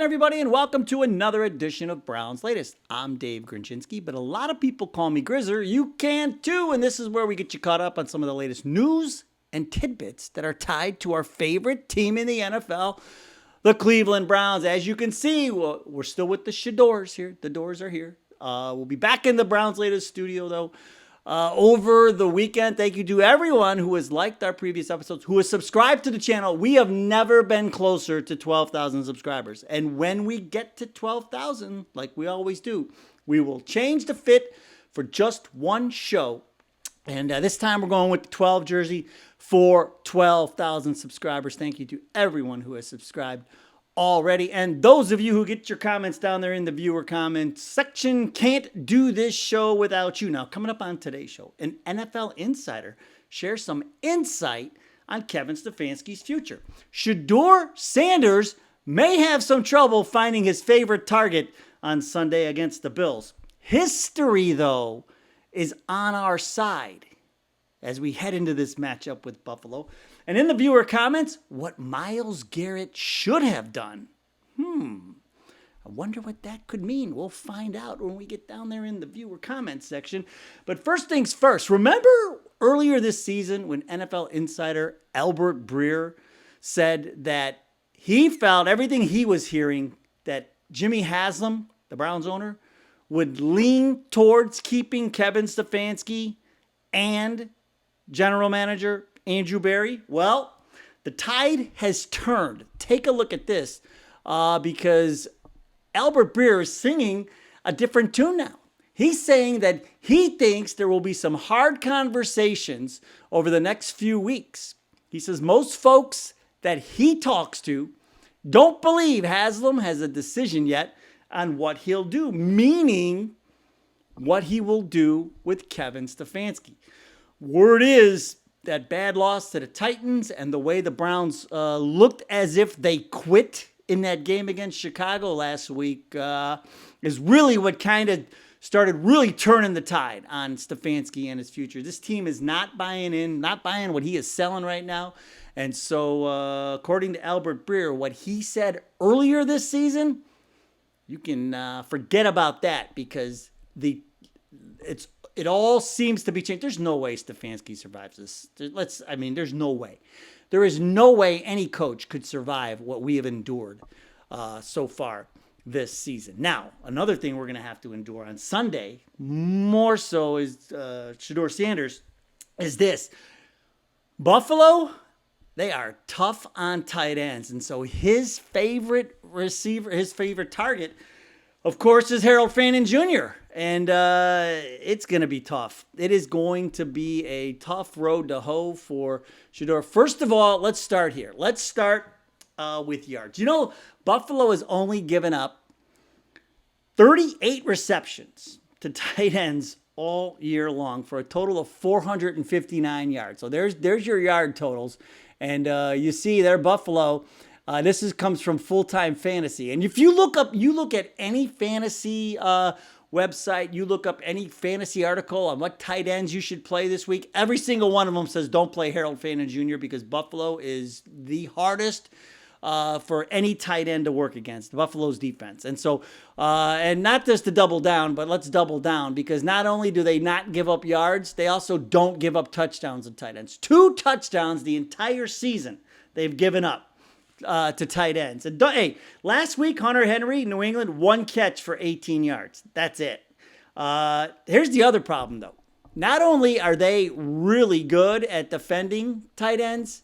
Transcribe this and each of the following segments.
everybody, and welcome to another edition of Brown's Latest. I'm Dave Grendzynski, but a lot of people call me Grizzer. You can too, and this is where we get you caught up on some of the latest news and tidbits that are tied to our favorite team in the NFL, the Cleveland Browns. As you can see, we're still with the Shadors here. The doors are here. We'll be back in the Browns Latest studio, though. Over the weekend. Thank you to everyone who has liked our previous episodes, who has subscribed to the channel. We have never been closer to 12,000 subscribers. And when we get to 12,000, like we always do, we will change the fit for just one show. And this time we're going with the 12 jersey for 12,000 subscribers. Thank you to everyone who has subscribed already. And those of you who get your comments down there in the viewer comments section, can't do this show without you. Now, coming up on today's show, an NFL insider shares some insight on Kevin Stefanski's future. Shedeur Sanders may have some trouble finding his favorite target on Sunday against the Bills. History, though, is on our side as we head into this matchup with Buffalo. And in the viewer comments, what Myles Garrett should have done. I wonder what that could mean. We'll find out when we get down there in the viewer comments section. But first things first, remember earlier this season when NFL insider Albert Breer said that he felt everything he was hearing that Jimmy Haslam, the Browns owner, would lean towards keeping Kevin Stefanski and general manager Andrew Berry? Well, the tide has turned. Take a look at this because Albert Breer is singing a different tune now. He's saying that he thinks there will be some hard conversations over the next few weeks. He says most folks that he talks to don't believe Haslam has a decision yet on what he'll do, meaning what he will do with Kevin Stefanski. Word is that bad loss to the Titans and the way the Browns looked as if they quit in that game against Chicago last week is really what kind of started really turning the tide on Stefanski and his future. This team is not buying what he is selling right now. And so according to Albert Breer, what he said earlier this season, you can forget about that because it all seems to be changed. There's no way Stefanski survives this. There's no way. There is no way any coach could survive what we have endured so far this season. Now, another thing we're going to have to endure on Sunday, more so is Shedeur Sanders, is this. Buffalo, they are tough on tight ends. And so his favorite receiver, his favorite target, of course, is Harold Fannin Jr., and it's going to be tough. It is going to be a tough road to hoe for Shedeur. First of all, let's start here. Let's start with yards. You know, Buffalo has only given up 38 receptions to tight ends all year long for a total of 459 yards. So there's your yard totals. And you see there, Buffalo, this comes from Full-Time Fantasy. And if you look at any fantasy website, you look up any fantasy article on what tight ends you should play this week, every single one of them says don't play Harold Fannin Jr. because Buffalo is the hardest for any tight end to work against, Buffalo's defense. And so, and not just to double down, but let's double down because not only do they not give up yards, they also don't give up touchdowns to tight ends. 2 touchdowns the entire season they've given up to tight ends. And hey, last week, Hunter Henry, New England, 1 catch for 18 yards. That's it. Here's the other problem, though. Not only are they really good at defending tight ends,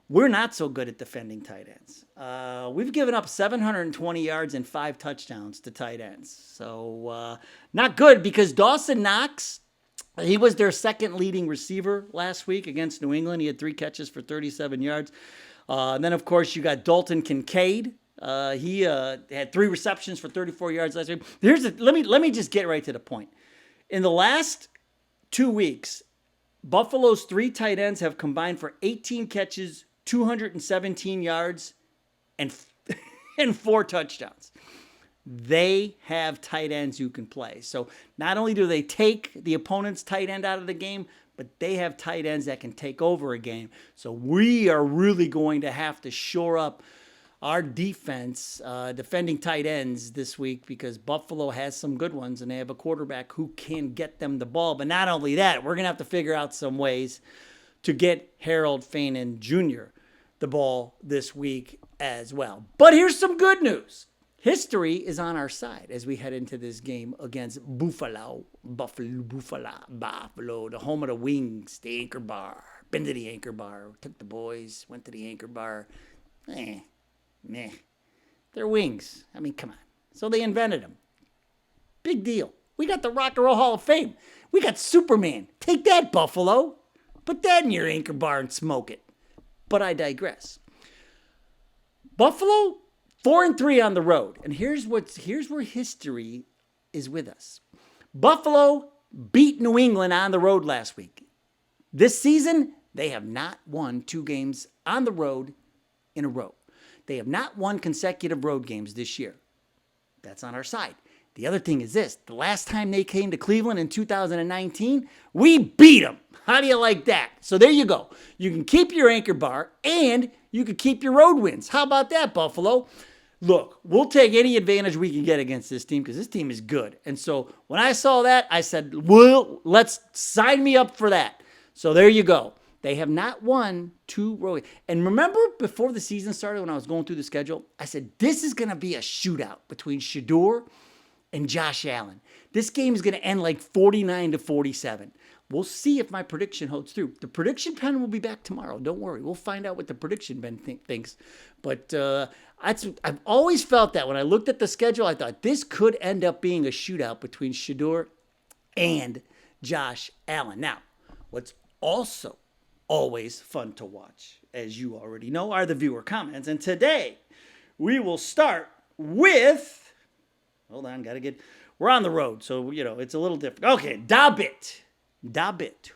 we're not so good at defending tight ends. We've given up 720 yards and 5 touchdowns to tight ends. So not good because Dawson Knox, he was their second leading receiver last week against New England. He had 3 catches for 37 yards. And then, of course, you got Dalton Kincaid. He had 3 receptions for 34 yards last week. Let me just get right to the point. In the last 2 weeks, Buffalo's 3 tight ends have combined for 18 catches, 217 yards, and 4 touchdowns. They have tight ends who can play. So not only do they take the opponent's tight end out of the game, but they have tight ends that can take over a game. So we are really going to have to shore up our defense, defending tight ends this week, because Buffalo has some good ones and they have a quarterback who can get them the ball. But not only that, we're going to have to figure out some ways to get Harold Fanan Jr. the ball this week as well. But here's some good news. History is on our side as we head into this game against Buffalo, the home of the Wings, the Anchor Bar. Been to the Anchor Bar, took the boys, went to the Anchor Bar. Meh. They're wings. I mean, come on. So they invented them. Big deal. We got the Rock and Roll Hall of Fame. We got Superman. Take that, Buffalo. Put that in your Anchor Bar and smoke it. But I digress. Buffalo, 4-3 on the road. And here's where history is with us. Buffalo beat New England on the road last week. This season, they have not won 2 games on the road in a row. They have not won consecutive road games this year. That's on our side. The other thing is this. The last time they came to Cleveland in 2019, we beat them. How do you like that? So there you go. You can keep your Anchor Bar and you can keep your road wins. How about that, Buffalo? Look, we'll take any advantage we can get against this team because this team is good. And so when I saw that, I said, well, let's sign me up for that. So there you go. They have not won 2 road. And remember before the season started when I was going through the schedule, I said, this is going to be a shootout between Shedeur and Josh Allen. This game is going to end like 49-47. We'll see if my prediction holds through. The prediction pen will be back tomorrow. Don't worry. We'll find out what the prediction pen thinks. But I've always felt that when I looked at the schedule, I thought this could end up being a shootout between Shedeur and Josh Allen. Now, what's also always fun to watch, as you already know, are the viewer comments. And today, we will start with, hold on, we're on the road, so, it's a little different. Okay, Dabbit,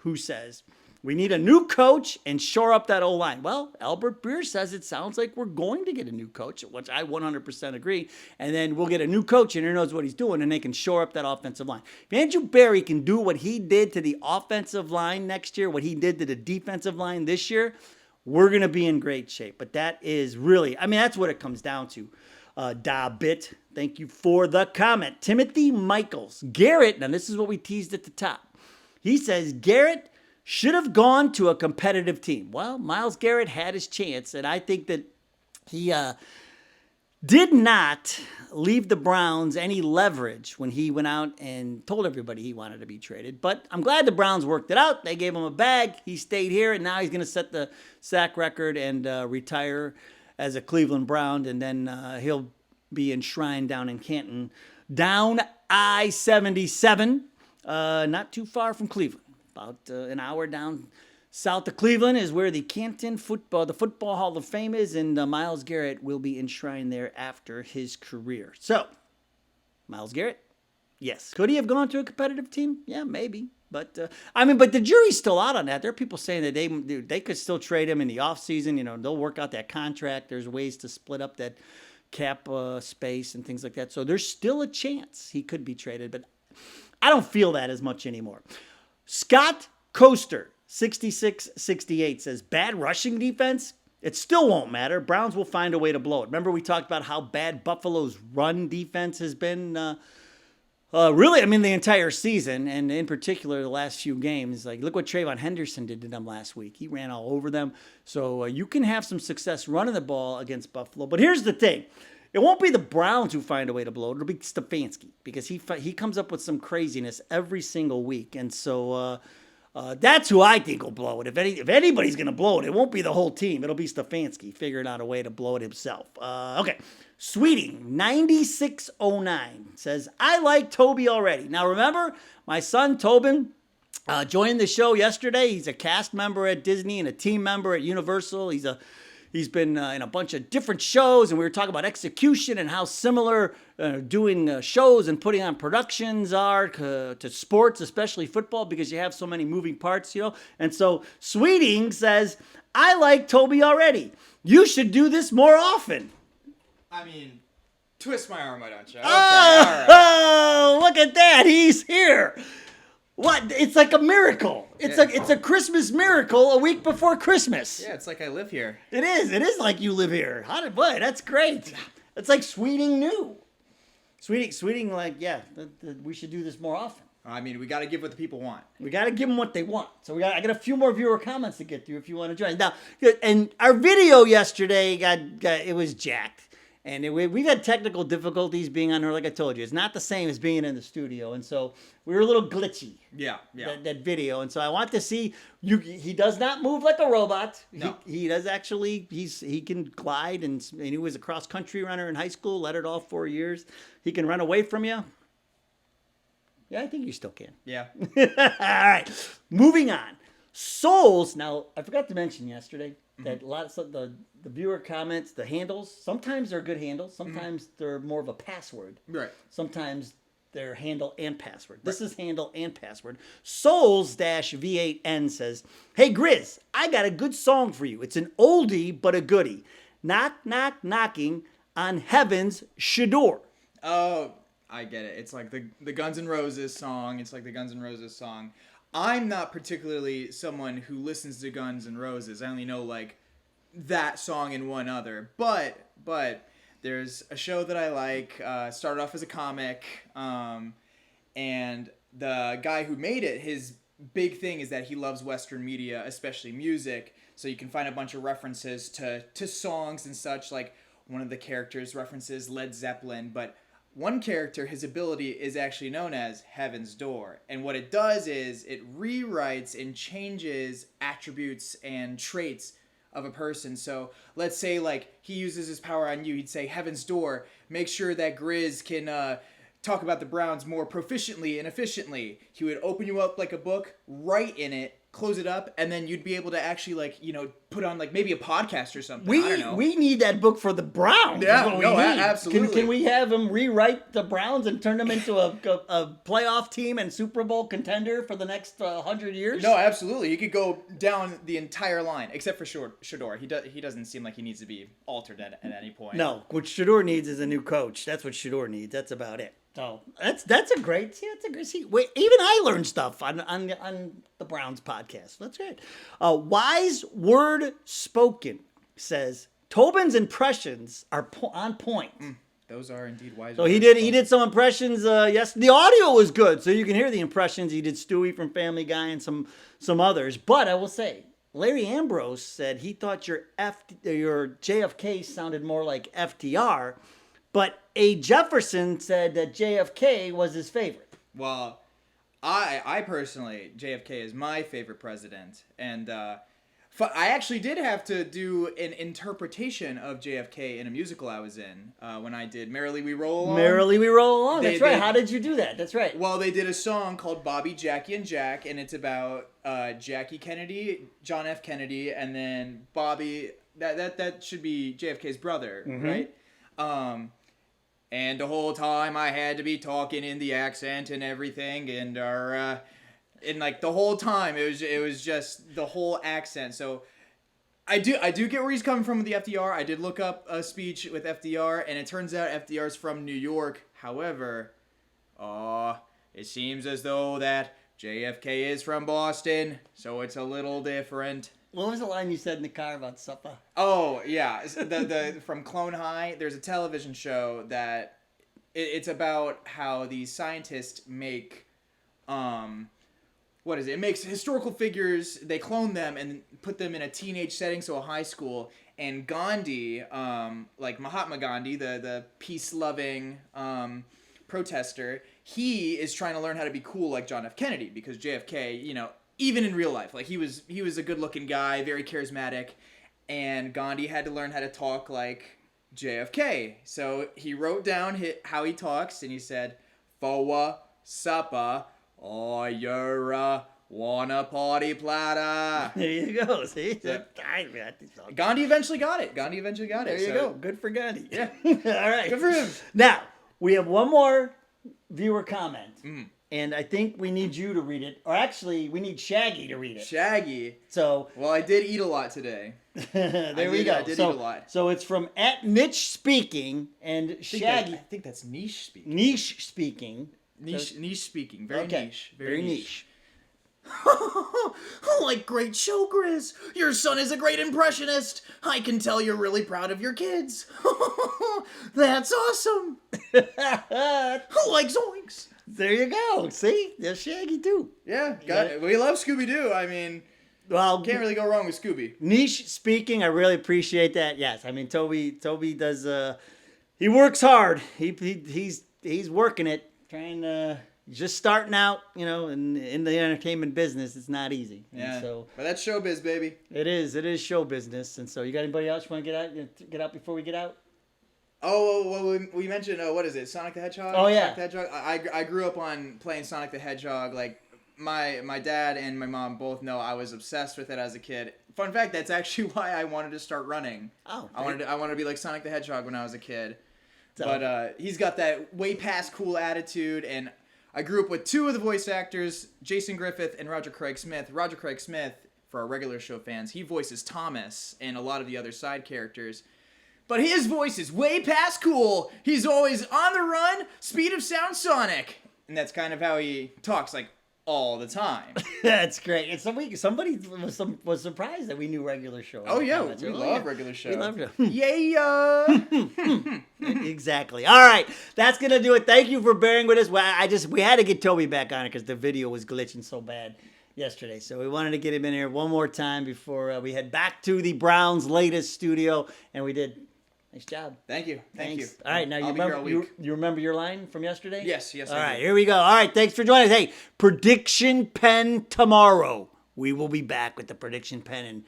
who says, we need a new coach and shore up that O-line. Well, Albert Breer says it sounds like we're going to get a new coach, which I 100% agree. And then we'll get a new coach and he knows what he's doing and they can shore up that offensive line. If Andrew Berry can do what he did to the offensive line next year, what he did to the defensive line this year, we're going to be in great shape. But that is really, that's what it comes down to. Dabbit, thank you for the comment. Timothy Michaels. Garrett, now this is what we teased at the top. He says, Garrett should have gone to a competitive team. Well, Myles Garrett had his chance, and I think that he did not leave the Browns any leverage when he went out and told everybody he wanted to be traded. But I'm glad the Browns worked it out. They gave him a bag. He stayed here, and now he's going to set the sack record and retire as a Cleveland Brown, and then he'll be enshrined down in Canton, down I-77, not too far from Cleveland. About an hour down south of Cleveland is where the Canton Football Hall of Fame is, and Myles Garrett will be enshrined there after his career. So, Myles Garrett, yes. Could he have gone to a competitive team? Yeah, maybe. But, but the jury's still out on that. There are people saying that they could still trade him in the offseason. They'll work out that contract. There's ways to split up that cap space and things like that. So there's still a chance he could be traded, but I don't feel that as much anymore. Scott Coaster, 6668, says, bad rushing defense? It still won't matter. Browns will find a way to blow it. Remember we talked about how bad Buffalo's run defense has been really, the entire season, and in particular the last few games. Like, look what Trayvon Henderson did to them last week. He ran all over them. So you can have some success running the ball against Buffalo. But here's the thing. It won't be the Browns who find a way to blow it. It'll be Stefanski because he comes up with some craziness every single week. And so that's who I think will blow it. If anybody's going to blow it, it won't be the whole team. It'll be Stefanski figuring out a way to blow it himself. Okay. Sweeting, 9609, says, I like Toby already. Now, remember, my son Tobin joined the show yesterday. He's a cast member at Disney and a team member at Universal. He's been in a bunch of different shows, and we were talking about execution and how similar doing shows and putting on productions are to sports, especially football, because you have so many moving parts, And so Sweeting says, I like Toby already. You should do this more often. Twist my arm, why don't you? Okay, oh, all right. Look at that. He's here. What? It's like a miracle. It's a Christmas miracle a week before Christmas. Yeah, it's like I live here. It is. It is like you live here. Boy, that's great. It's like Sweeting knew. Sweeting, like, yeah, we should do this more often. I mean, we got to give what the people want. We got to give them what they want. So I got a few more viewer comments to get through if you want to join. Now, and our video yesterday it was jacked. And we've had technical difficulties being on her, like I told you. It's not the same as being in the studio. And so we were a little glitchy. Yeah. That video. And so I want to see, he does not move like a robot. No. He does actually, he can glide. And he was a cross-country runner in high school, led it all 4 years. He can run away from you. Yeah, I think you still can. Yeah. All right. Moving on. Souls. Now, I forgot to mention yesterday that lots of the viewer comments, the handles, sometimes they're good handles. Sometimes they're more of a password. Right. Sometimes they're handle and password. This is handle and password. Souls-V8N says, "Hey, Grizz, I got a good song for you. It's an oldie but a goodie. Knock, knock, knocking on heaven's Shador." Oh, I get it. It's like the Guns N' Roses song. I'm not particularly someone who listens to Guns N' Roses. I only know like that song and one other. But there's a show that I like. Started off as a comic, and the guy who made it, his big thing is that he loves Western media, especially music. So you can find a bunch of references to songs and such. Like one of the characters references Led Zeppelin, but one character, his ability is actually known as Heaven's Door. And what it does is it rewrites and changes attributes and traits of a person. So let's say like he uses his power on you. He'd say, Heaven's Door, make sure that Grizz can talk about the Browns more proficiently and efficiently. He would open you up like a book, write in it, close it up, and then you'd be able to actually like, put on like maybe a podcast or something. I don't know. We need that book for the Browns. Yeah, absolutely. Can we have him rewrite the Browns and turn them into a playoff team and Super Bowl contender for the next 100 years? No, absolutely. You could go down the entire line, except for Shador. He doesn't seem like he needs to be altered at any point. No, what Shador needs is a new coach. That's what Shador needs. That's about it. So that's a great. Wait, even I learned stuff on the Browns podcast. That's great. Wise Word Spoken says Tobin's impressions are on point. Those are indeed wise. So he did some impressions. Yes, the audio was good, so you can hear the impressions. He did Stewie from Family Guy and some others. But I will say, Larry Ambrose said he thought your JFK sounded more like FDR. But A. Jefferson said that JFK was his favorite. Well, I personally, JFK is my favorite president. And I actually did have to do an interpretation of JFK in a musical I was in when I did Merrily We Roll Along. Merrily We Roll Along. That's right. How did you do that? That's right. Well, they did a song called Bobby, Jackie, and Jack. And it's about Jackie Kennedy, John F. Kennedy, and then Bobby. That should be JFK's brother, right? And the whole time I had to be talking in the accent and everything, and like the whole time it was just the whole accent. So I do get where he's coming from with the FDR. I did look up a speech with FDR, and it turns out FDR's from New York. However, it seems as though that JFK is from Boston, so it's a little different. What was the line you said in the car about supper? Oh, yeah. The from Clone High, there's a television show that it's about how these scientists make, what is it? It makes historical figures, they clone them and put them in a teenage setting, so a high school. And Gandhi, like Mahatma Gandhi, the peace-loving protester, he is trying to learn how to be cool like John F. Kennedy, because JFK, even in real life, like he was a good-looking guy, very charismatic, and Gandhi had to learn how to talk like JFK. So he wrote down how he talks, and he said, "Fowa supper, or you're wanna party platter." There you go. See, Gandhi eventually got it. There you go. Good for Gandhi. Yeah. All right. Good for him. Now we have one more viewer comment. And I think we need you to read it. Or actually, we need Shaggy to read it. Shaggy. So. Well, I did eat a lot today. There we go. I did eat a lot. So it's from @Niche Speaking and Shaggy. I think that's Niche Speaking. Niche Speaking Niche speaking. Very Okay. niche. Very niche. Like, great show, Grizz. Your son is a great impressionist. I can tell you're really proud of your kids. That's awesome. Like zoinks. There you go. See? There's Shaggy, too. Yeah, we love Scooby-Doo. I mean, Well, can't really go wrong with Scooby. niche speaking, I really appreciate that. Yes, I mean Toby does. He works hard. He's working it, trying to just starting out. You know, in the entertainment business, it's not easy. And Yeah. so But that's showbiz, baby. it is show business. And so you got anybody else you want to get out before we get out? Oh, well, we mentioned, what is it, Sonic the Hedgehog? Oh, yeah. Sonic the Hedgehog. I grew up on playing Sonic the Hedgehog. Like, my dad and my mom both know I was obsessed with it as a kid. Fun fact, that's actually why I wanted to start running. Oh, I wanted to be like Sonic the Hedgehog when I was a kid. So- But he's got that way past cool attitude, and I grew up with two of the voice actors, Jason Griffith and Roger Craig Smith. Roger Craig Smith, for our regular show fans, he voices Thomas and a lot of the other side characters. But his voice is way past cool. He's always on the run, speed of sound Sonic. And that's kind of how he talks, like, all the time. That's great. And somebody was surprised that we knew regular show. Oh, yeah, Comments. we Oh, love yeah. regular show. We love it. Yeah. Exactly. All right, that's gonna do it. Thank you for bearing with us. Well, we had to get Toby back on it because the video was glitching so bad yesterday. So we wanted to get him in here one more time before we head back to the Browns' latest studio, and we did. Nice job. Thank you. Thank you. All right, now I'll be here all you week. remember your line from yesterday? Yes, All I right, do. here we go. All right, thanks for joining us. Hey, prediction pen tomorrow. We will be back with the prediction pen, and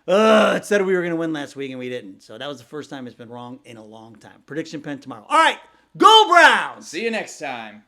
it said we were going to win last week and we didn't. So that was the first time it's been wrong in a long time. Prediction pen tomorrow. All right, go Browns! See you next time.